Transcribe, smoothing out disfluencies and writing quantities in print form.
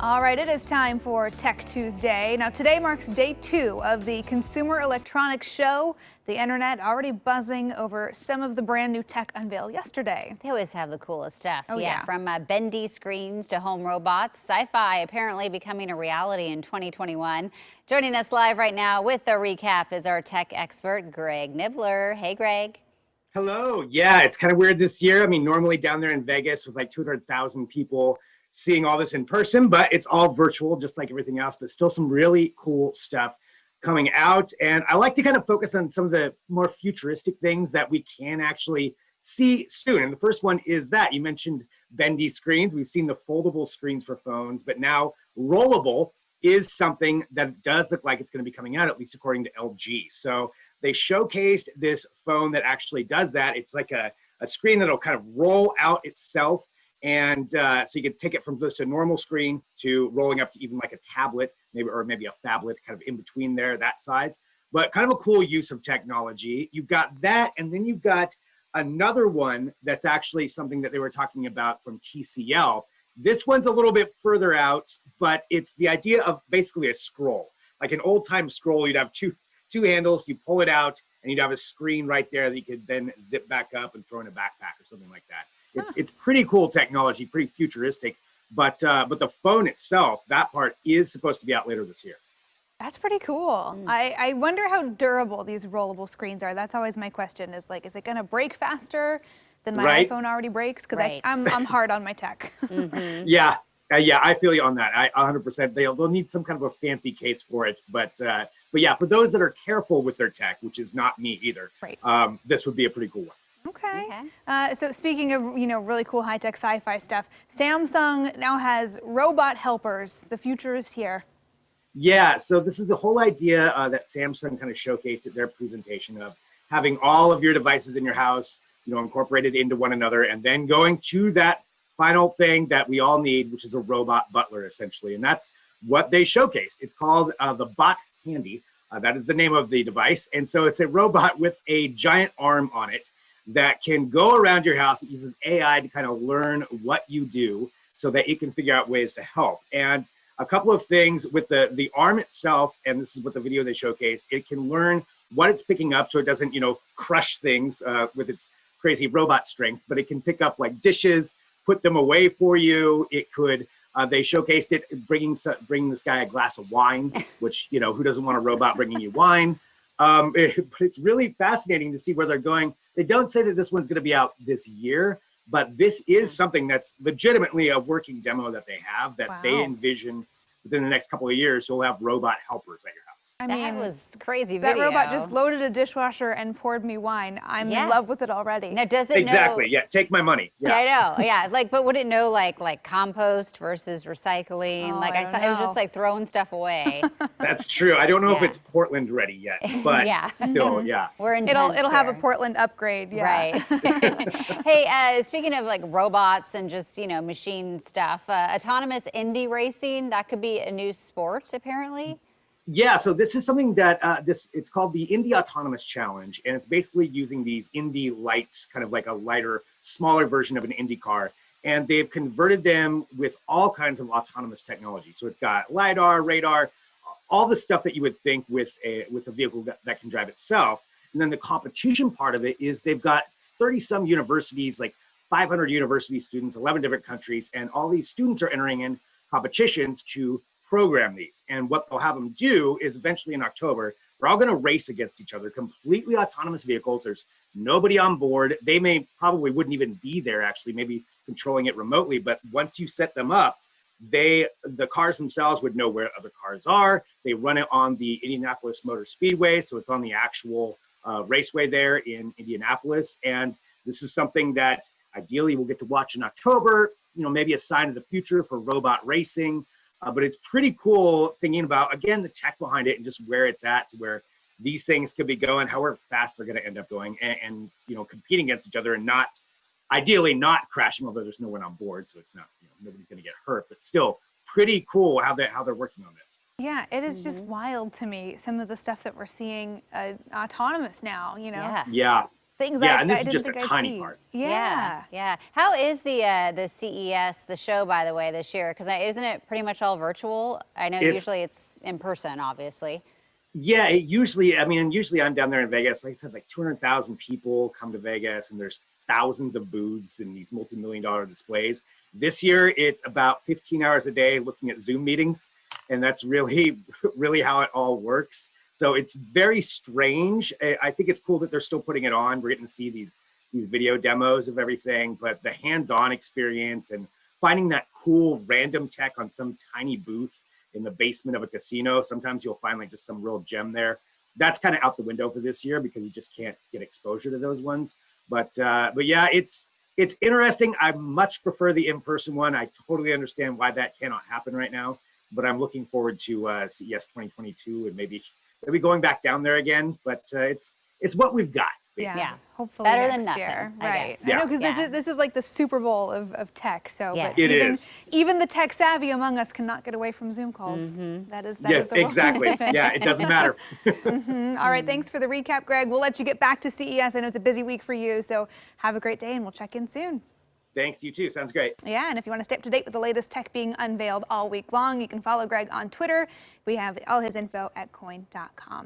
All right, it is time for Tech Tuesday. Now, today marks day 2 of the Consumer Electronics Show. The internet already buzzing over some of the brand new tech unveiled yesterday. They always have the coolest stuff. Oh, yeah. From bendy screens to home robots, sci-fi apparently becoming a reality in 2021. Joining us live right now with a recap is our tech expert, Greg Nibler. Hey, Greg. Hello. Yeah, it's kind of weird this year. I mean, normally down there in Vegas with like 200,000 people seeing all this in person, but it's all virtual, just like everything else, but still some really cool stuff coming out. And I like to kind of focus on some of the more futuristic things that we can actually see soon. And the first one is that you mentioned bendy screens. We've seen the foldable screens for phones, but now rollable is something that does look like it's going to be coming out, at least according to LG. So they showcased this phone that actually does that. It's like a screen that'll kind of roll out itself. And so you can take it from just a normal screen to rolling up to even like a tablet, maybe a phablet, kind of in between there, that size. But kind of a cool use of technology. You've got that, and then you've got another one that's actually something that they were talking about from TCL. This one's a little bit further out, but it's the idea of basically a scroll. Like an old-time scroll, you'd have two handles, you pull it out, and you'd have a screen right there that you could then zip back up and throw in a backpack or something like that. It's pretty cool technology, pretty futuristic, but the phone itself, that part is supposed to be out later this year. That's pretty cool. I wonder how durable these rollable screens are. That's always my question is like, is it going to break faster than my iPhone already breaks? Because I'm hard on my tech. Yeah, I feel you on that. 100%. They'll need some kind of a fancy case for it, but yeah, for those that are careful with their tech, which is not me either, this would be a pretty cool one. Okay. So speaking of, really cool high-tech sci-fi stuff, Samsung now has robot helpers. The future is here. Yeah, so this is the whole idea that Samsung kind of showcased at their presentation of having all of your devices in your house, incorporated into one another, and then going to that final thing that we all need, which is a robot butler, essentially. And that's what they showcased. It's called the Bot Handy. That is the name of the device. And so it's a robot with a giant arm on it that can go around your house. It uses AI to kind of learn what you do so that it can figure out ways to help. And a couple of things with the arm itself, and this is what the video they showcased, it can learn what it's picking up so it doesn't, crush things with its crazy robot strength, but it can pick up like dishes, put them away for you. It could, they showcased it bringing this guy a glass of wine, which, who doesn't want a robot bringing you wine? But it's really fascinating to see where they're going. They don't say that this one's going to be out this year, but this is something that's legitimately a working demo that they have that they envision within the next couple of years. You'll have robot helpers at your house. I mean, that was crazy that video. robot just loaded a dishwasher and poured me wine. I'm in love with it already. Now, does it Exactly. know? Yeah, take my money. Yeah, I know. Yeah, but would it know like compost versus recycling? Oh, I saw it was just like throwing stuff away. That's true. I don't know if it's Portland ready yet, but still, We're in. It'll have a Portland upgrade. Yeah. Right. Hey, speaking of like robots and just machine stuff, autonomous Indy racing, that could be a new sport apparently. Yeah, so this is something that it's called the Indy Autonomous Challenge, and it's basically using these Indy lights, kind of like a lighter, smaller version of an Indy car, and they've converted them with all kinds of autonomous technology. So it's got LiDAR, radar, all the stuff that you would think with a vehicle that can drive itself. And then the competition part of it is they've got 30-some universities, like 500 university students, 11 different countries, and all these students are entering in competitions to program these. And what they'll have them do is eventually in October, they're all going to race against each other, completely autonomous vehicles. There's nobody on board. They probably wouldn't even be there, actually, maybe controlling it remotely. But once you set them up, the cars themselves would know where other cars are. They run it on the Indianapolis Motor Speedway. So it's on the actual raceway there in Indianapolis. And this is something that ideally we'll get to watch in October, maybe a sign of the future for robot racing. But it's pretty cool thinking about, again, the tech behind it and just where it's at, to where these things could be going, however fast they're going to end up going, and competing against each other and ideally not crashing, although there's no one on board, so it's not, nobody's going to get hurt. But still, pretty cool how they're working on this. Yeah, it is just wild to me, some of the stuff that we're seeing autonomous now, Yeah. things Yeah, I and this is didn't just a think I'd tiny see. part. Yeah. Yeah. How is the CES, the show, by the way, this year? Because isn't it pretty much all virtual? I know It's usually it's in person, obviously. Yeah, it usually, I mean, and usually I'm down there in Vegas. Like I said, like 200,000 people come to Vegas, and there's thousands of booths and these multi-million-dollar displays. This year, it's about 15 hours a day looking at Zoom meetings, and that's really, really how it all works. So it's very strange. I think it's cool that they're still putting it on. We're getting to see these video demos of everything, but the hands-on experience and finding that cool random tech on some tiny booth in the basement of a casino. Sometimes you'll find like just some real gem there. That's kind of out the window for this year because you just can't get exposure to those ones. But yeah, it's interesting. I much prefer the in-person one. I totally understand why that cannot happen right now, but I'm looking forward to CES 2022 and maybe going back down there again. But it's what we've got, basically. Yeah. Hopefully Better next than nothing, year. I Right. guess. I know, because Yeah. this is like the Super Bowl of tech. So, Yes. but It is. even the tech savvy among us cannot get away from Zoom calls. That is Yes, the rule. exactly. Yeah, it doesn't matter. All right, thanks for the recap, Greg. We'll let you get back to CES. I know it's a busy week for you, so have a great day, and we'll check in soon. Thanks, you too. Sounds great. Yeah, and if you want to stay up to date with the latest tech being unveiled all week long, you can follow Greg on Twitter. We have all his info at coin.com.